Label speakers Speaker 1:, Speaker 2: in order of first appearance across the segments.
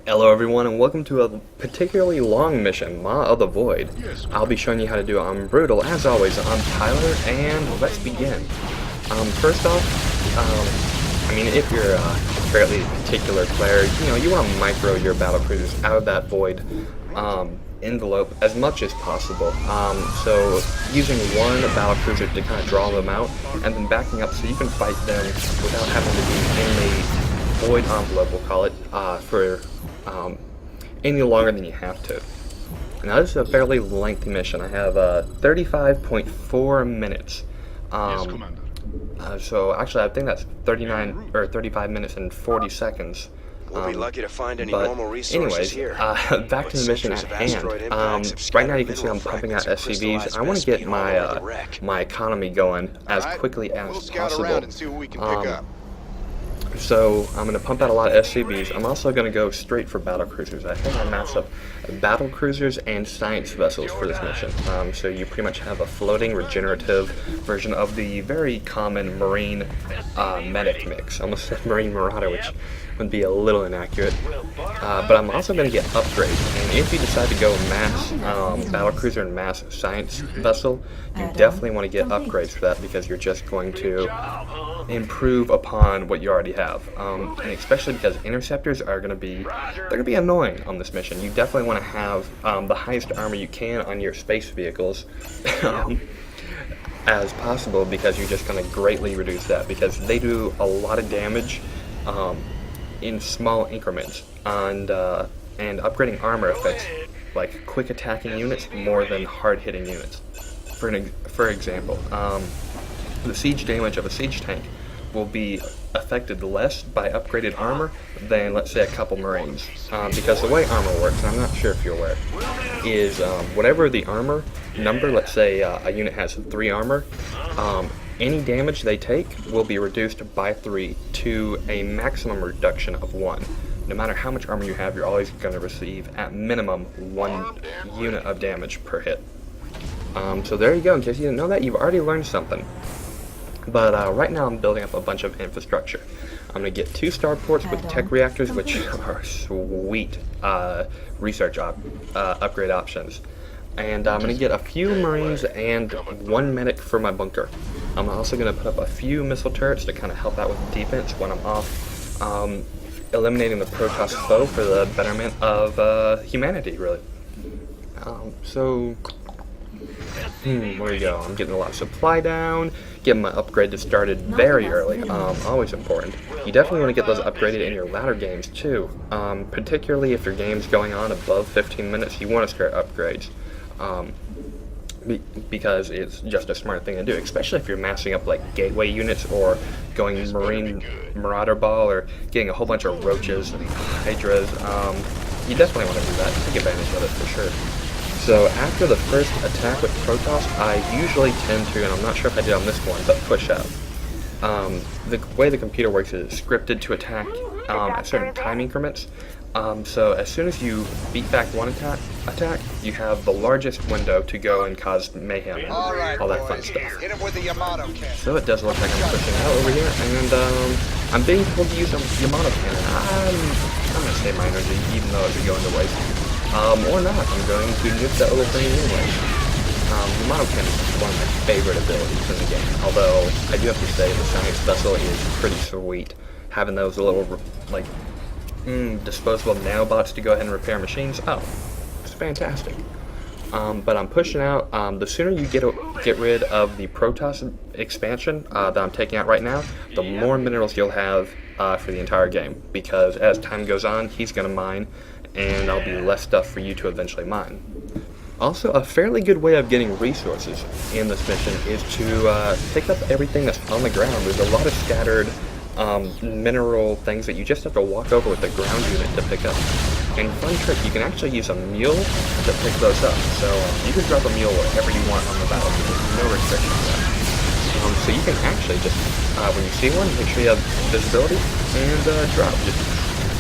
Speaker 1: Hello everyone and welcome to a particularly long mission, Maw of the Void. I'll be showing you how to do it on Brutal. As always, I'm Tyler, and let's begin. First off, if you're a fairly particular player, you want to micro your battle cruisers out of that Void envelope as much as possible. So using one battle cruiser to kind of draw them out, and then backing up so you can fight them without having to be in the Void envelope, we'll call it, for any longer than you have to. Now this is a fairly lengthy mission. I have 35.4 minutes.
Speaker 2: Yes, Commander.
Speaker 1: So actually I think that's 39 or 35 minutes and 40 seconds.
Speaker 3: We'll be lucky to find any
Speaker 1: But
Speaker 3: normal resources
Speaker 1: anyways,
Speaker 3: here.
Speaker 1: back to the mission at hand. Right now you can see I'm pumping out SCVs. I want to get my my economy going as quickly as
Speaker 2: We'll scout
Speaker 1: possible.
Speaker 2: around and see what we can pick up.
Speaker 1: So I'm going to pump out a lot of SCVs. I'm also going to go straight for battle cruisers. I think I matched up battle cruisers and science vessels for this mission. So you pretty much have a floating regenerative version of the very common marine medic mix. Almost said marine marauder, which would be a little inaccurate. But I'm also going to get upgrades. And if you decide to go mass battle cruiser and mass science vessel, you definitely want to get upgrades for that because you're just going to improve upon what you already have, and especially because interceptors are going to be annoying on this mission. You definitely want to have the highest armor you can on your space vehicles as possible, because you're just going to greatly reduce that, because they do a lot of damage in small increments, and upgrading armor affects like quick attacking units more than hard hitting units. For example, the siege damage of a siege tank will be affected less by upgraded armor than, let's say, a couple Marines. Because the way armor works, and I'm not sure if you're aware, is whatever the armor number, let's say a unit has 3 armor, any damage they take will be reduced by 3 to a maximum reduction of 1. No matter how much armor you have, you're always going to receive, at minimum, 1 unit of damage per hit. So there you go. In case you didn't know that, you've already learned something. But right now I'm building up a bunch of infrastructure. I'm going to get 2 starports with tech reactors, which are sweet research upgrade options. And I'm going to get a few Marines and 1 medic for my bunker. I'm also going to put up a few missile turrets to kind of help out with defense when I'm off, eliminating the Protoss foe for the betterment of humanity, really. Where you go? I'm getting a lot of supply down, getting my upgrade started very early, always important. You definitely want to get those upgraded in your latter games too, particularly if your game's going on above 15 minutes, you want to start upgrades, because it's just a smart thing to do, especially if you're massing up like gateway units or going Marine Marauder Ball or getting a whole bunch of roaches and hydras. You definitely want to do that, take advantage of it for sure. So after the first attack with Protoss, I usually tend to, and I'm not sure if I did on this one, but push out. The way the computer works is it's scripted to attack at certain time increments. So as soon as you beat back one attack, you have the largest window to go and cause mayhem and all that fun stuff.
Speaker 2: Hit him with the Yamato cannon.
Speaker 1: So it does look like I'm pushing out over here, and I'm being told to use a Yamato cannon. I'm going to save my energy, even though it could go into waste. Or not, I'm going to nuke that little thing anyway. Yamato cannon is one of my favorite abilities in the game, although I do have to say the science vessel is pretty sweet. Having those little, like, disposable nanobots to go ahead and repair machines, it's fantastic. But I'm pushing out. The sooner you get rid of the Protoss expansion that I'm taking out right now, the more minerals you'll have for the entire game, because as time goes on, he's going to mine, and there'll be less stuff for you to eventually mine. Also, a fairly good way of getting resources in this mission is to pick up everything that's on the ground. There's a lot of scattered mineral things that you just have to walk over with the ground unit to pick up. And fun trick, you can actually use a mule to pick those up. So you can drop a mule wherever you want on the battlefield. There's no restriction to that. So you can actually just, when you see one, make sure you have visibility and drop.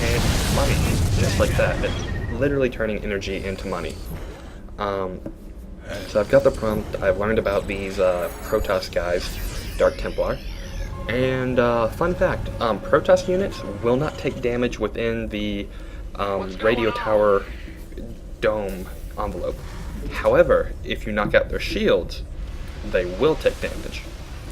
Speaker 1: And money, just like that. It's literally turning energy into money. So I've got the prompt. I've learned about these Protoss guys, Dark Templar. And fun fact, Protoss units will not take damage within the radio tower dome envelope. However, if you knock out their shields, they will take damage.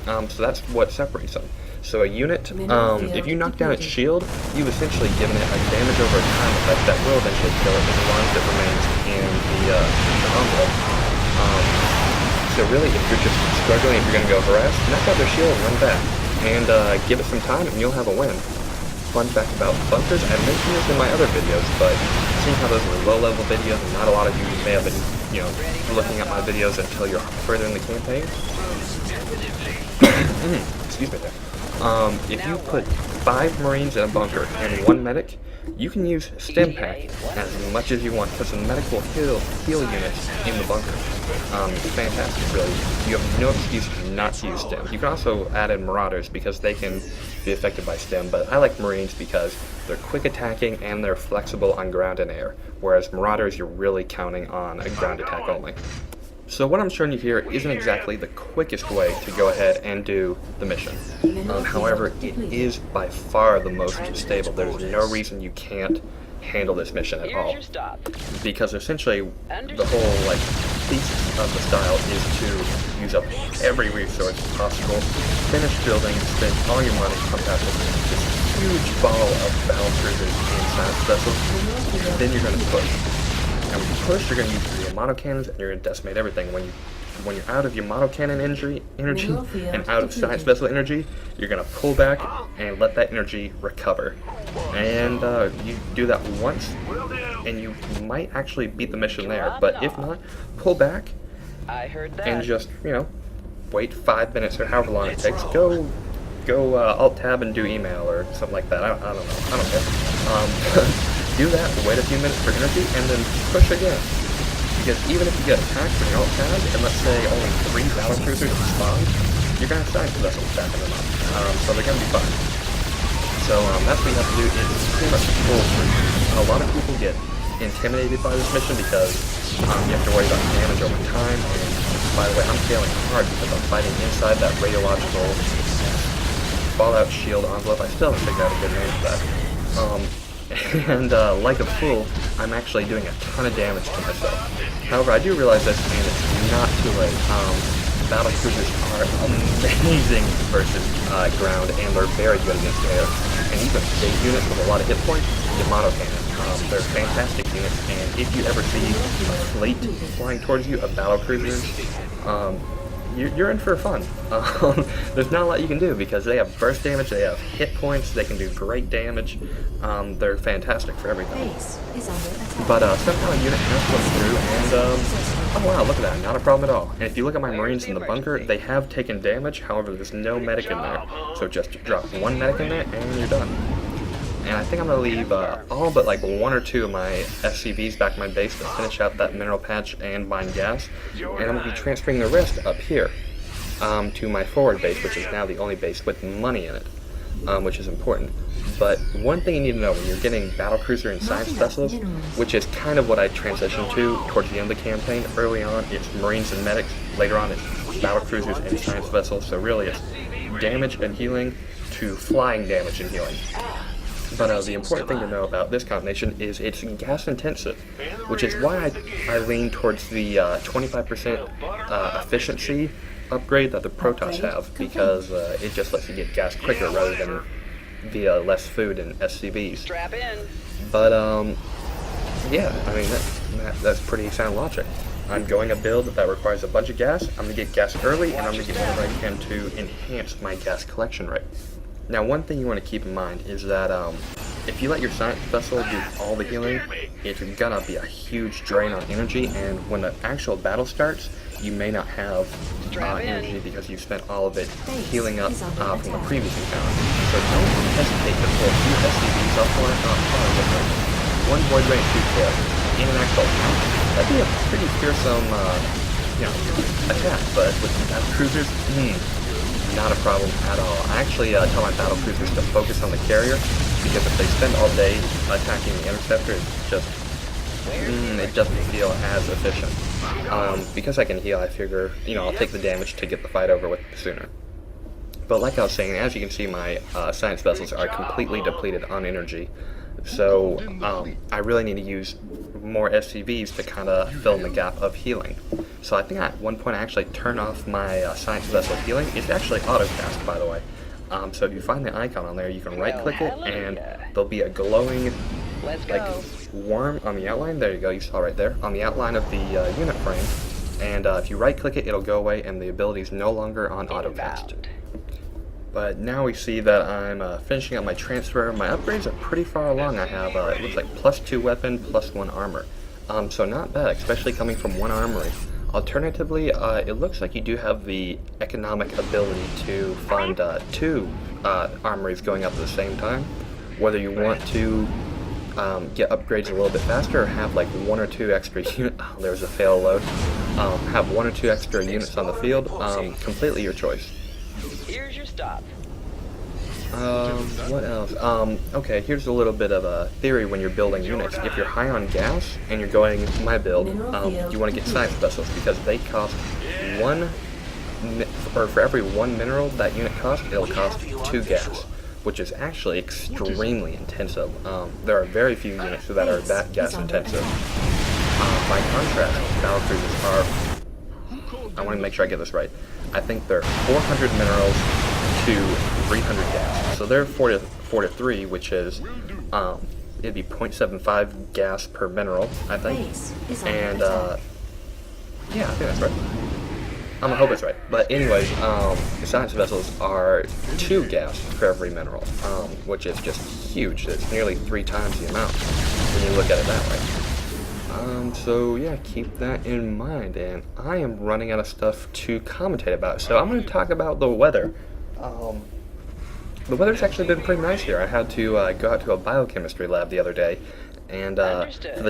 Speaker 1: So that's what separates them. So a unit, if you knock down its shield, you've essentially given it a damage over time effect that will eventually kill it as long as it remains in the envelope. So really, if you're just struggling, if you're going to go harass, knock out their shield and run back. And give it some time and you'll have a win. Fun fact about bunkers, I mentioned this in my other videos, but seeing how those were low-level videos and not a lot of you may have been, looking at my videos until you're further in the campaign. Excuse me there. If you put 5 Marines in a bunker and 1 medic, you can use Stim Pack as much as you want, because the medic will heal units in the bunker. It's fantastic, really. You have no excuse not to use Stim. You can also add in Marauders because they can be affected by Stim, but I like Marines because they're quick attacking and they're flexible on ground and air, whereas Marauders you're really counting on a ground attack only. So what I'm showing you here isn't exactly the quickest way to go ahead and do the mission. However, it is by far the most stable. There's no reason you can't handle this mission at all. Because essentially, the whole thesis of the style is to use up every resource possible, finish building, spend all your money, pump out this huge ball of battle cruisers and science vessels, and then you're going to push. And when you push, you're going to use your Yamato cannons and you're going to decimate everything. When you're out of Yamato cannon energy and out of science vessel energy, you're going to pull back and let that energy recover. And you do that once, and you might actually beat the mission there. But if not, pull back and just, wait 5 minutes or however long it takes. Go Alt Tab and do email or something like that. I don't know. I don't care. Do that, wait a few minutes for energy, and then push again. Because even if you get attacked when you're alt-tabbed, and let's say only 3 battle cruisers spawn, you're going to have science vessels backing them up. So they're going to be fine. So that's what you have to do, is pretty much full through. A lot of people get intimidated by this mission because you have to worry about damage over time, and by the way, I'm failing hard because I'm fighting inside that radiological fallout shield envelope. I still haven't figured out a good name for that. And like a fool, I'm actually doing a ton of damage to myself. However, I do realize this, and it's not too late. Battle cruisers are amazing versus ground, and they're very good against air. And even big units with a lot of hit points, Yamato cannon. They're fantastic units, and if you ever see a fleet flying towards you of battle cruisers, you're in for fun. There's not a lot you can do because they have burst damage, they have hit points, they can do great damage. They're fantastic for everything. But somehow a unit has come through and, oh wow, look at that, not a problem at all. And if you look at my Marines in the bunker, they have taken damage, however there's no medic in there. So just drop 1 medic in there and you're done. And I think I'm going to leave all but 1 or 2 of my SCVs back in my base to finish out that mineral patch and mine gas. And I'm going to be transferring the rest up here to my forward base, which is now the only base with money in it, which is important. But one thing you need to know when you're getting battlecruiser and science vessels, which is kind of what I transitioned to towards the end of the campaign. Early on, it's Marines and medics. Later on, it's battlecruisers and science vessels. So really, it's damage and healing to flying damage and healing. But the important thing to know about this combination is it's gas intensive, which is why I lean towards the 25% efficiency upgrade that the Protoss have, because it just lets you get gas quicker rather than via less food and SCVs. But yeah, I mean that's pretty sound logic. I'm going a build that requires a bunch of gas. I'm going to get gas early, and I'm going to get whatever I can to enhance my gas collection rate. Now, one thing you want to keep in mind is that if you let your science vessel do all the healing, it's gonna be a huge drain on energy, and when the actual battle starts, you may not have energy because you spent all of it healing up from the previous encounter. So don't hesitate to pull 2 SCVs up on it, 1 void ray and 2 tail in an actual attack. That'd be a pretty fearsome, attack, but with battle cruisers, not a problem at all. I actually tell my battle cruisers to focus on the carrier, because if they spend all day attacking the interceptor, it doesn't feel as efficient. Because I can heal, I figure, I'll take the damage to get the fight over with sooner. But like I was saying, as you can see, my science vessels are completely depleted on energy. So I really need to use more SCVs to kind of fill in the gap of healing. So I think at one point I actually turned off my science vessel healing. It's actually auto-cast, by the way. So if you find the icon on there, you can right-click it, and there'll be a glowing like worm on the outline. There you go, you saw right there on the outline of the unit frame. And if you right-click it, it'll go away, and the ability is no longer on auto-cast. But now we see that I'm finishing up my transfer. My upgrades are pretty far along. I have, it looks like +2 weapon, +1 armor. So not bad, especially coming from one armory. Alternatively, it looks like you do have the economic ability to fund 2 armories going up at the same time. Whether you want to get upgrades a little bit faster, or have like 1 or 2 extra units. Oh, there's a fail load. Have 1 or 2 extra units on the field. Completely your choice.
Speaker 3: Here's your stop.
Speaker 1: What else? Okay, here's a little bit of a theory when you're building units. If you're high on gas and you're going my build, you want to get science vessels because they cost for every 1 mineral that unit costs, it'll cost 2 gas, which is actually extremely intensive. There are very few units that are that gas intensive. By contrast, battlecruisers are, I want to make sure I get this right, I think they're 400 minerals to 300 gas. So they're 4 to 3, which is, it'd be 0.75 gas per mineral, I think. And, yeah, I think that's right. I'm gonna hope it's right. But anyways, the science vessels are 2 gas for every mineral, which is just huge. It's nearly 3 times the amount when you look at it that way. So yeah, keep that in mind. And I am running out of stuff to commentate about, so I'm gonna talk about the weather. The weather's actually been pretty nice here. I had to go out to a biochemistry lab the other day, and for the